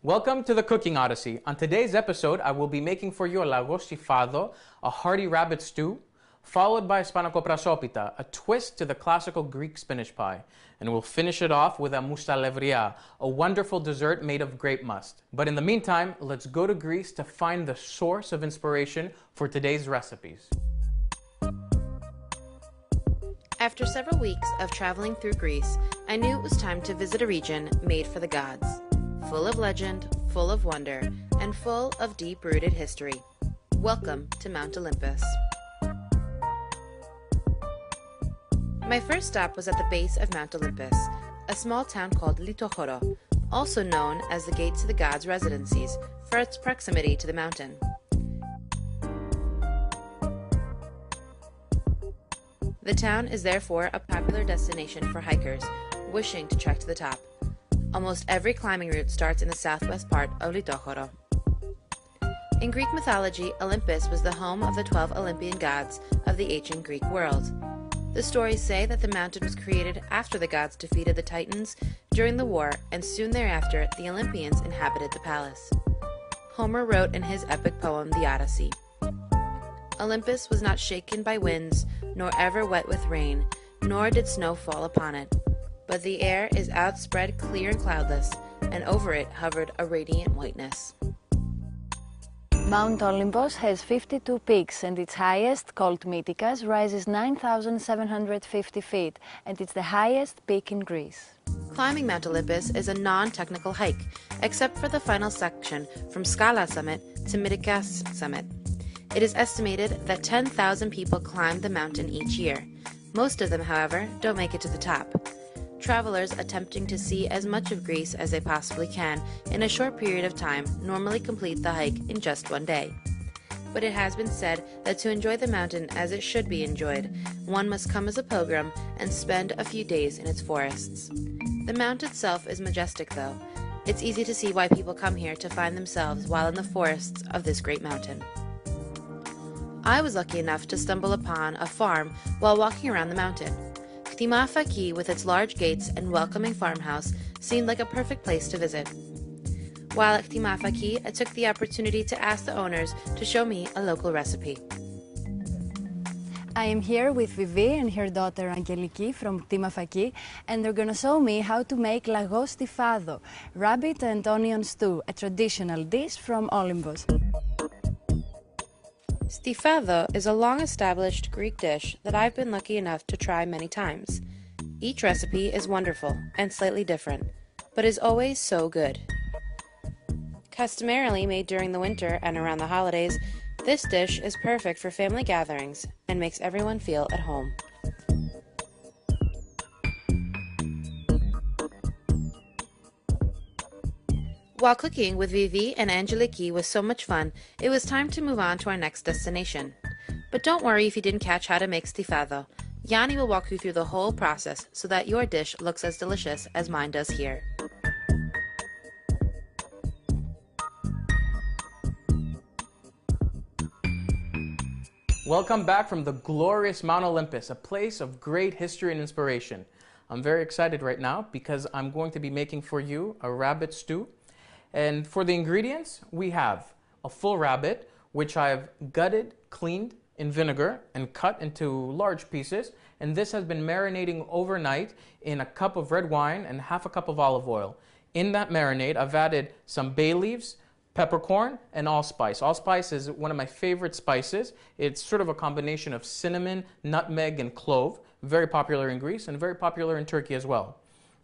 Welcome to the Cooking Odyssey. On today's episode, I will be making for you a lagostifado, a hearty rabbit stew, followed by spanakopras, a twist to the classical Greek spinach pie. And we'll finish it off with a moustalevria, a wonderful dessert made of grape must. But in the meantime, let's go to Greece to find the source of inspiration for today's recipes. After several weeks of traveling through Greece, I knew it was time to visit a region made for the gods. Full of legend, full of wonder, and full of deep-rooted history. Welcome to Mount Olympus. My first stop was at the base of Mount Olympus, a small town called Litochoro, also known as the Gates of the Gods' Residencies for its proximity to the mountain. The town is therefore a popular destination for hikers wishing to trek to the top. Almost every climbing route starts in the southwest part of Litochoro. In Greek mythology, Olympus was the home of the 12 Olympian gods of the ancient Greek world. The stories say that the mountain was created after the gods defeated the Titans during the war, and soon thereafter the Olympians inhabited the palace. Homer wrote in his epic poem, The Odyssey, "Olympus was not shaken by winds, nor ever wet with rain, nor did snow fall upon it. But the air is outspread clear and cloudless, and over it hovered a radiant whiteness." Mount Olympus has 52 peaks, and its highest, called Mythikas, rises 9,750 feet, and it's the highest peak in Greece. Climbing Mount Olympus is a non-technical hike, except for the final section from Skala summit to Mythikas summit. It is estimated that 10,000 people climb the mountain each year. Most of them, however, don't make it to the top. Travelers attempting to see as much of Greece as they possibly can in a short period of time normally complete the hike in just one day. But it has been said that to enjoy the mountain as it should be enjoyed, one must come as a pilgrim and spend a few days in its forests. The mount itself is majestic, though. It's easy to see why people come here to find themselves while in the forests of this great mountain. I was lucky enough to stumble upon a farm while walking around the mountain. Timafaki, with its large gates and welcoming farmhouse, seemed like a perfect place to visit. While at Timafaki, I took the opportunity to ask the owners to show me a local recipe. I am here with Vivi and her daughter Angeliki from Timafaki, and they're gonna show me how to make lagostifado, rabbit and onion stew, a traditional dish from Olympus. Stifado is a long-established Greek dish that I've been lucky enough to try many times. Each recipe is wonderful and slightly different, but is always so good. Customarily made during the winter and around the holidays, this dish is perfect for family gatherings and makes everyone feel at home. While cooking with Vivi and Angeliki was so much fun, it was time to move on to our next destination. But don't worry if you didn't catch how to make stifado. Yanni will walk you through the whole process so that your dish looks as delicious as mine does here. Welcome back from the glorious Mount Olympus, a place of great history and inspiration. I'm very excited right now because I'm going to be making for you a rabbit stew. And for the ingredients, we have a full rabbit, which I've gutted, cleaned in vinegar, and cut into large pieces. And this has been marinating overnight in a cup of red wine and half a cup of olive oil. In that marinade, I've added some bay leaves, peppercorn, and allspice. Allspice is one of my favorite spices. It's sort of a combination of cinnamon, nutmeg, and clove. Very popular in Greece and very popular in Turkey as well.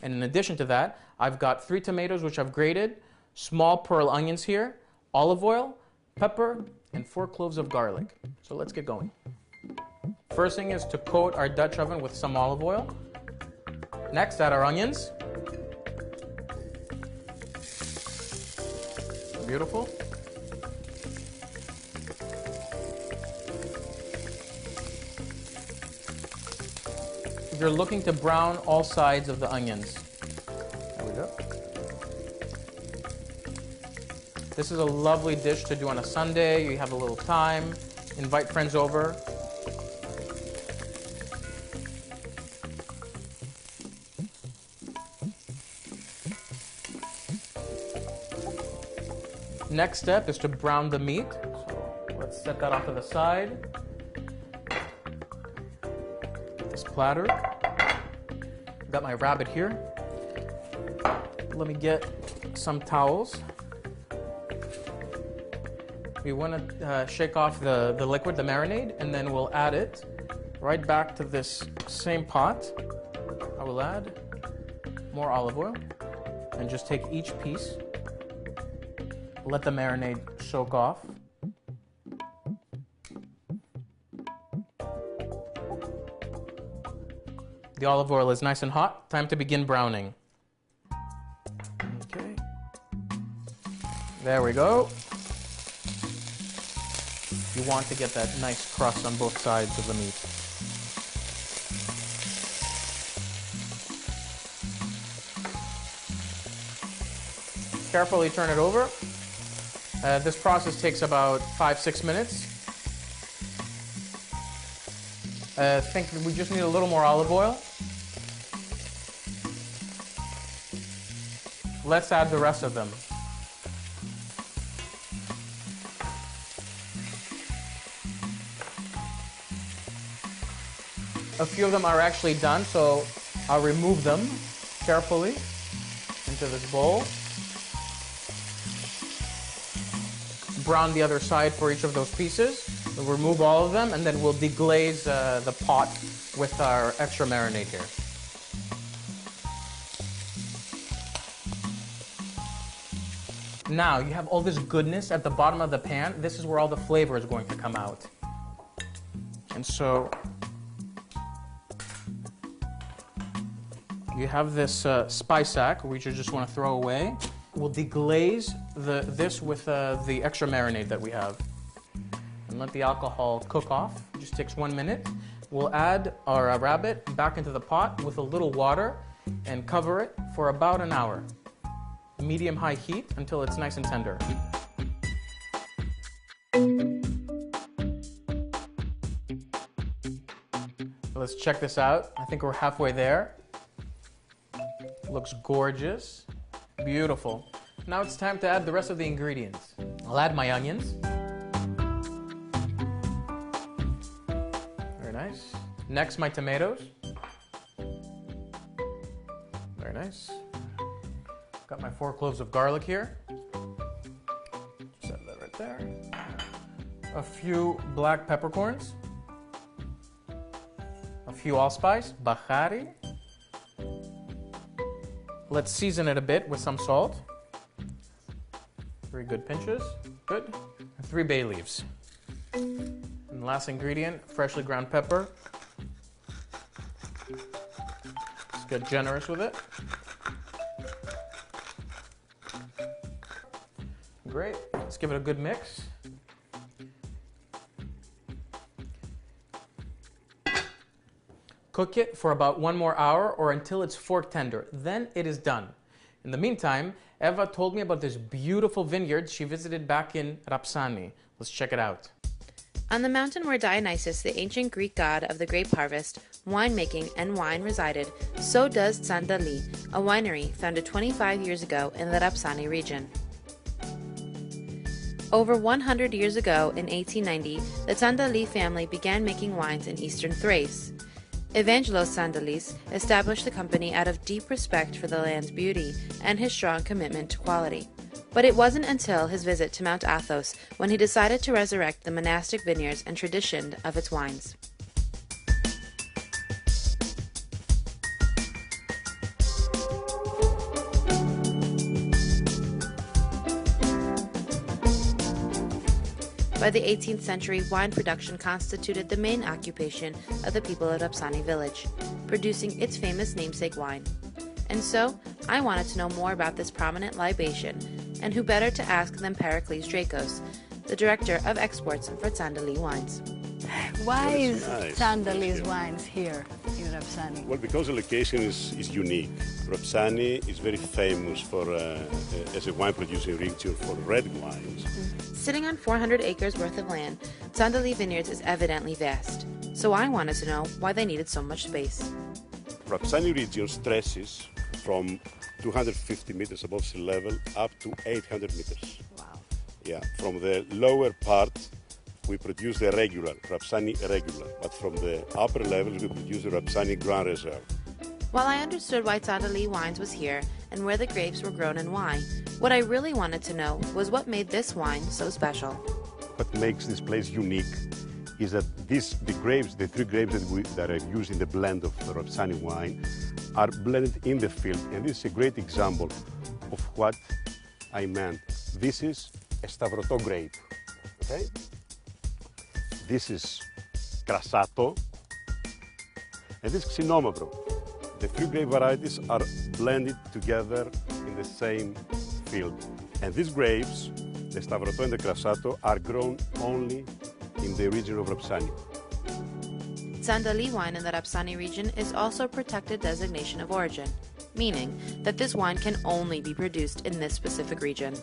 And in addition to that, I've got 3 tomatoes, which I've grated, small pearl onions here, olive oil, pepper, and 4 cloves of garlic. So let's get going. First thing is to coat our Dutch oven with some olive oil. Next, add our onions. Beautiful. You're looking to brown all sides of the onions. There we go. This is a lovely dish to do on a Sunday. You have a little time, invite friends over. Next step is to brown the meat. So let's set that off to the side. Get this platter. Got my rabbit here. Let me get some towels. We want to shake off the liquid, the marinade, and then we'll add it right back to this same pot. I will add more olive oil and just take each piece. Let the marinade soak off. The olive oil is nice and hot. Time to begin browning. Okay. There we go. You want to get that nice crust on both sides of the meat. Carefully turn it over. This process takes about 5-6 minutes. I think we just need a little more olive oil. Let's add the rest of them. A few of them are actually done, so I'll remove them carefully into this bowl. Brown the other side for each of those pieces. We'll remove all of them, and then we'll deglaze the pot with our extra marinade here. Now, you have all this goodness at the bottom of the pan. This is where all the flavor is going to come out. And so, you have this spice sack, which you just want to throw away. We'll deglaze this with the extra marinade that we have. And let the alcohol cook off. It just takes 1 minute. We'll add our rabbit back into the pot with a little water and cover it for about an hour. Medium-high heat until it's nice and tender. Let's check this out. I think we're halfway there. Looks gorgeous. Beautiful. Now it's time to add the rest of the ingredients. I'll add my onions. Very nice. Next, my tomatoes. Very nice. Got my 4 cloves of garlic here. Set that right there. A few black peppercorns. A few allspice, bajari. Let's season it a bit with some salt. 3 good pinches. Good. And 3 bay leaves. And the last ingredient, freshly ground pepper. Let's get generous with it. Great. Let's give it a good mix. Cook it for about 1 more hour or until it's fork tender. Then it is done. In the meantime, Eva told me about this beautiful vineyard she visited back in Rapsani. Let's check it out. On the mountain where Dionysus, the ancient Greek god of the grape harvest, winemaking, and wine resided, so does Tsandali, a winery founded 25 years ago in the Rapsani region. Over 100 years ago, in 1890, the Tsandali family began making wines in eastern Thrace. Evangelos Tsandalis established the company out of deep respect for the land's beauty and his strong commitment to quality. But it wasn't until his visit to Mount Athos when he decided to resurrect the monastic vineyards and tradition of its wines. By the 18th century, wine production constituted the main occupation of the people of Rapsani village, producing its famous namesake wine. And so, I wanted to know more about this prominent libation, and who better to ask than Pericles Dracos, the director of exports for Tsandali wines. Why is Tsandali's wines here in Rapsani? Well, because the location is unique. Rapsani is very famous for as a wine producing region for red wines. Sitting on 400 acres worth of land, Tsandali Vineyards is evidently vast. So I wanted to know why they needed so much space. Rapsani region stretches from 250 meters above sea level up to 800 meters. Wow. Yeah, from the lower part, we produce the regular, Rapsani regular, but from the upper levels, we produce the Rapsani Grand Reserve. While I understood why Tandali Wines was here and where the grapes were grown and why, what I really wanted to know was what made this wine so special. What makes this place unique is that the grapes, the three grapes that are used in the blend of the Rapsani wine, are blended in the field, and this is a great example of what I meant. This is a Stavroto grape, okay? This is Crassato, and this is Xenomavro. The three grape varieties are blended together in the same field. And these grapes, the Stavroto and the Crassato, are grown only in the region of Rapsani. Tandali wine in the Rapsani region is also a protected designation of origin, meaning that this wine can only be produced in this specific region.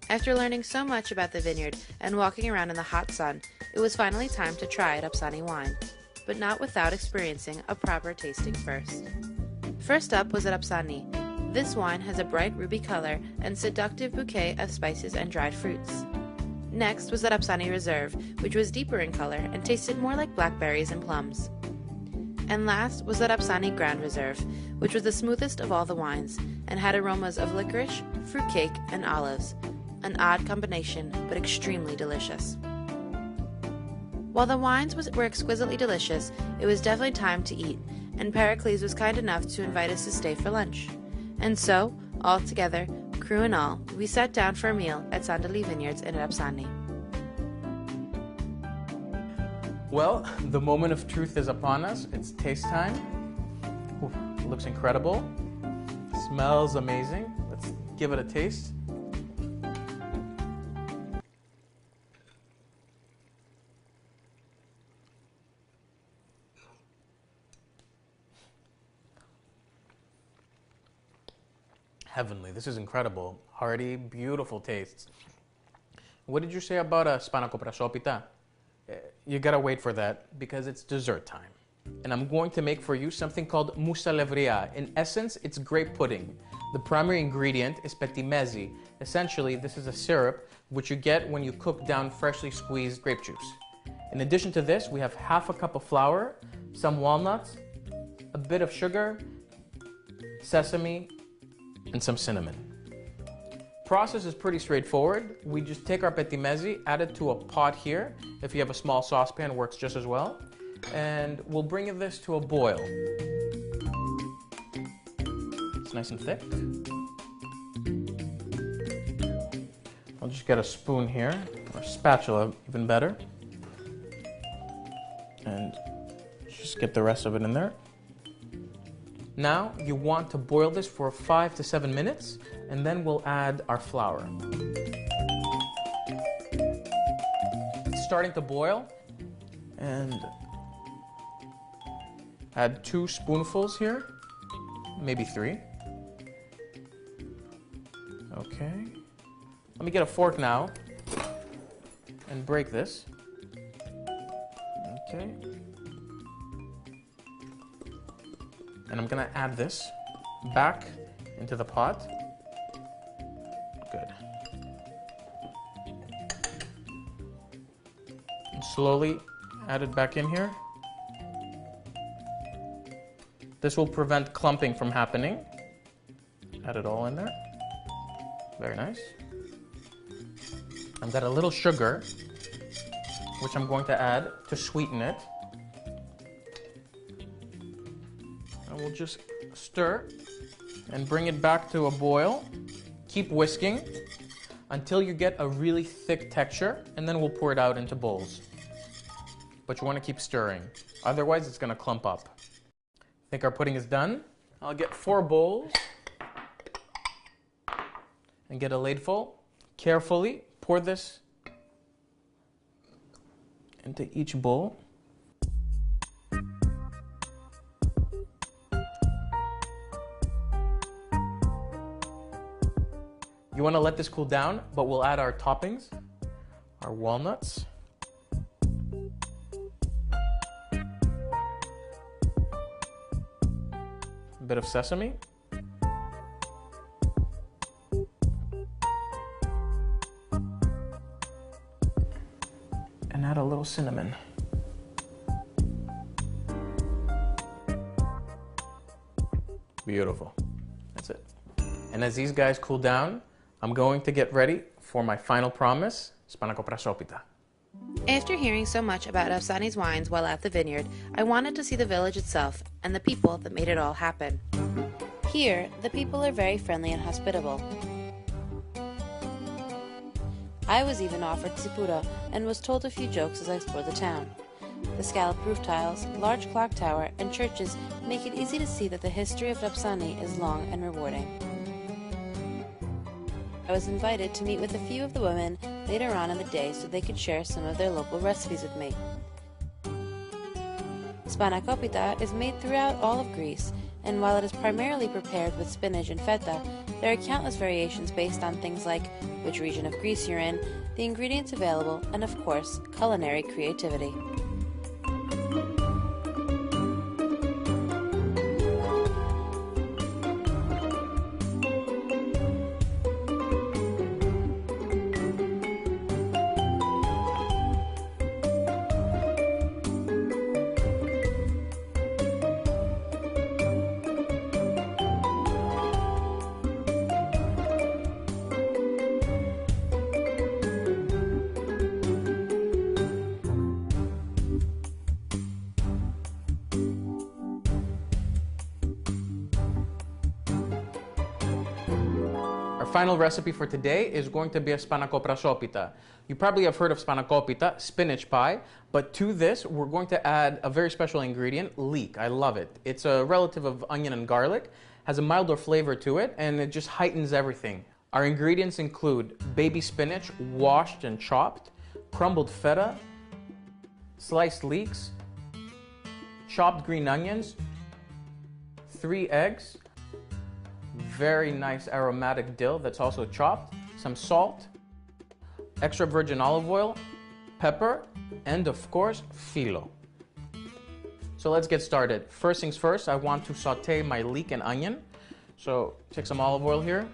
After learning so much about the vineyard and walking around in the hot sun, it was finally time to try Rapsani wine, but not without experiencing a proper tasting first. First up was Rapsani. This wine has a bright ruby color and seductive bouquet of spices and dried fruits. Next was the Rapsani Reserve, which was deeper in color and tasted more like blackberries and plums. And last was the Rapsani Grand Reserve, which was the smoothest of all the wines and had aromas of licorice, fruitcake, and olives. An odd combination, but extremely delicious. While the wines were exquisitely delicious, it was definitely time to eat, and Pericles was kind enough to invite us to stay for lunch. And so, all together, crew and all, we sat down for a meal at Tandali Vineyards in Rapsani. Well, the moment of truth is upon us. It's taste time. Ooh, it looks incredible. Smells amazing. Let's give it a taste. Heavenly. This is incredible. Hearty, beautiful tastes. What did you say about spanakoprasopita? You gotta wait for that because it's dessert time. And I'm going to make for you something called moussa levria. In essence, it's grape pudding. The primary ingredient is petimezi. Essentially, this is a syrup which you get when you cook down freshly squeezed grape juice. In addition to this, we have half a cup of flour, some walnuts, a bit of sugar, sesame, and some cinnamon. Process is pretty straightforward. We just take our petimezi, add it to a pot here. If you have a small saucepan, it works just as well. And we'll bring this to a boil. It's nice and thick. I'll just get a spoon here, or spatula, even better. And just get the rest of it in there. Now, you want to boil this for 5 to 7 minutes, and then we'll add our flour. It's starting to boil, and add 2 spoonfuls here, maybe 3. Okay. Let me get a fork now and break this. Okay. And I'm gonna add this back into the pot. Good. And slowly add it back in here. This will prevent clumping from happening. Add it all in there. Very nice. I've got a little sugar, which I'm going to add to sweeten it. And we'll just stir and bring it back to a boil. Keep whisking until you get a really thick texture, and then we'll pour it out into bowls. But you want to keep stirring, otherwise it's going to clump up. I think our pudding is done. I'll get 4 bowls and get a ladeful. Carefully pour this into each bowl. You want to let this cool down, but we'll add our toppings, our walnuts, a bit of sesame, and add a little cinnamon. Beautiful. That's it. And as these guys cool down, I'm going to get ready for my final promise, spanakopita. After hearing so much about Rapsani's wines while at the vineyard, I wanted to see the village itself and the people that made it all happen. Here, the people are very friendly and hospitable. I was even offered sipura and was told a few jokes as I explored the town. The scallop roof tiles, large clock tower, and churches make it easy to see that the history of Rapsani is long and rewarding. I was invited to meet with a few of the women later on in the day so they could share some of their local recipes with me. Spanakopita is made throughout all of Greece, and while it is primarily prepared with spinach and feta, there are countless variations based on things like which region of Greece you're in, the ingredients available, and of course, culinary creativity. Final recipe for today is going to be a spanakopita. You probably have heard of spanakopita, spinach pie, but to this we're going to add a very special ingredient, leek. I love it. It's a relative of onion and garlic, has a milder flavor to it, and it just heightens everything. Our ingredients include baby spinach, washed and chopped, crumbled feta, sliced leeks, chopped green onions, 3 eggs, very nice aromatic dill that's also chopped, some salt, extra virgin olive oil, pepper, and of course, filo. So let's get started. First things first, I want to saute my leek and onion. So take some olive oil here,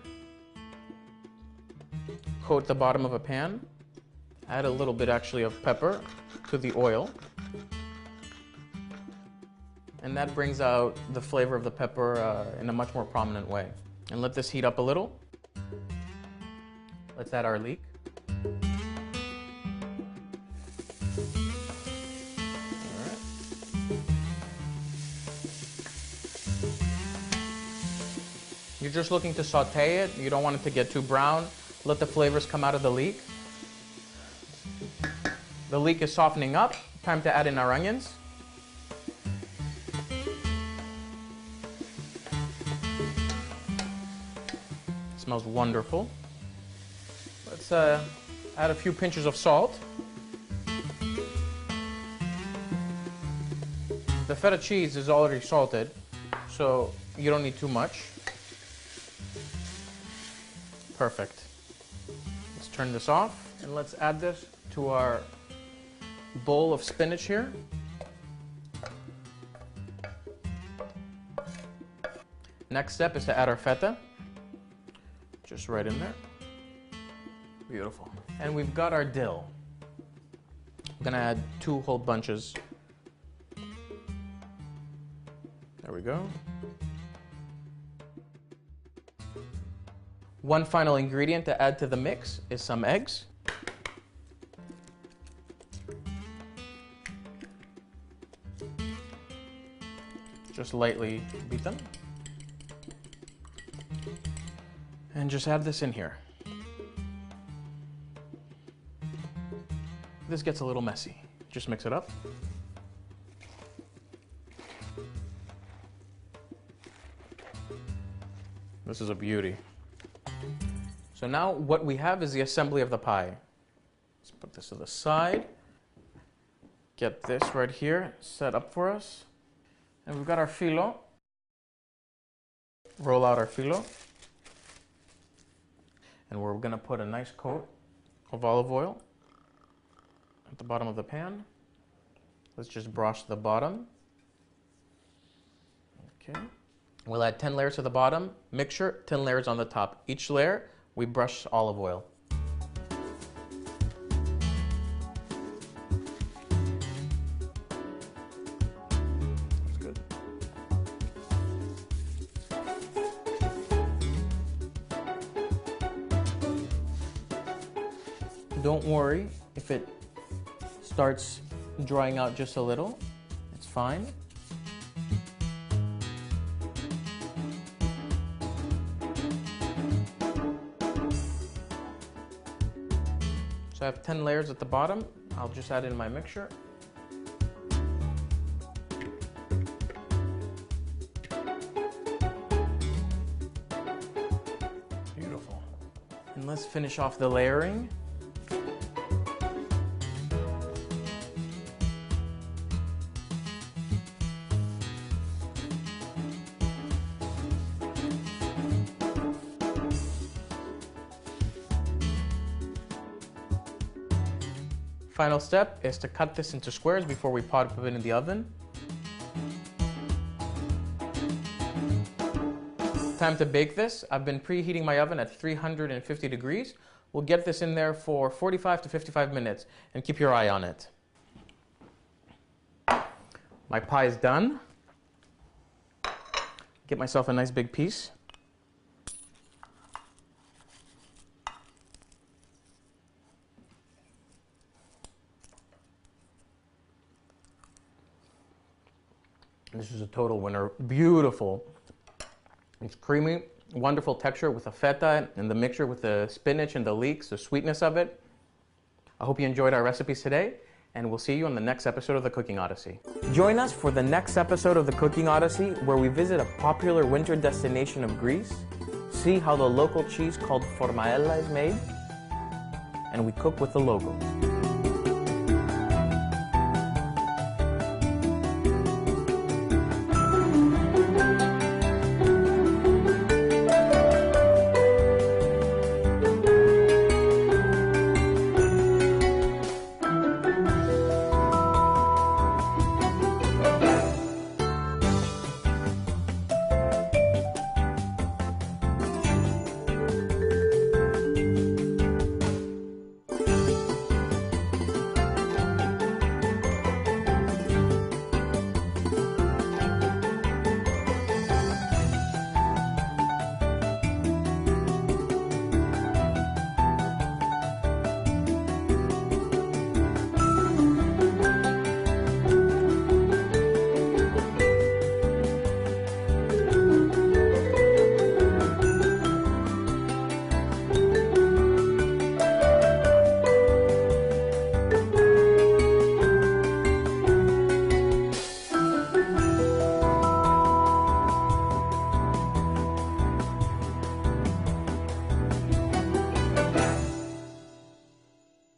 coat the bottom of a pan, add a little bit actually of pepper to the oil. And that brings out the flavor of the pepper in a much more prominent way. And let this heat up a little. Let's add our leek. Alright. You're just looking to saute it. You don't want it to get too brown. Let the flavors come out of the leek. The leek is softening up. Time to add in our onions. Smells wonderful. Let's add a few pinches of salt. The feta cheese is already salted, so you don't need too much. Perfect. Let's turn this off and let's add this to our bowl of spinach here. Next step is to add our feta. Just right in there. Beautiful. And we've got our dill. I'm gonna add 2 whole bunches. There we go. One final ingredient to add to the mix is some eggs. Just lightly beat them. And just add this in here. This gets a little messy. Just mix it up. This is a beauty. So now what we have is the assembly of the pie. Let's put this to the side. Get this right here set up for us. And we've got our filo. Roll out our filo. And we're going to put a nice coat of olive oil at the bottom of the pan. Let's just brush the bottom. Okay. We'll add 10 layers to the bottom, mixture, 10 layers on the top. Each layer, we brush olive oil. Don't worry if it starts drying out just a little. It's fine. So I have 10 layers at the bottom. I'll just add in my mixture. Beautiful. And let's finish off the layering. Final step is to cut this into squares before we put it in the oven. Time to bake this. I've been preheating my oven at 350 degrees. We'll get this in there for 45 to 55 minutes and keep your eye on it. My pie is done. Get myself a nice big piece. This is a total winner. Beautiful. It's creamy, wonderful texture with the feta and the mixture with the spinach and the leeks, the sweetness of it. I hope you enjoyed our recipes today, and we'll see you on the next episode of The Cooking Odyssey. Join us for the next episode of The Cooking Odyssey, where we visit a popular winter destination of Greece, see how the local cheese called formaella is made, and we cook with the locals.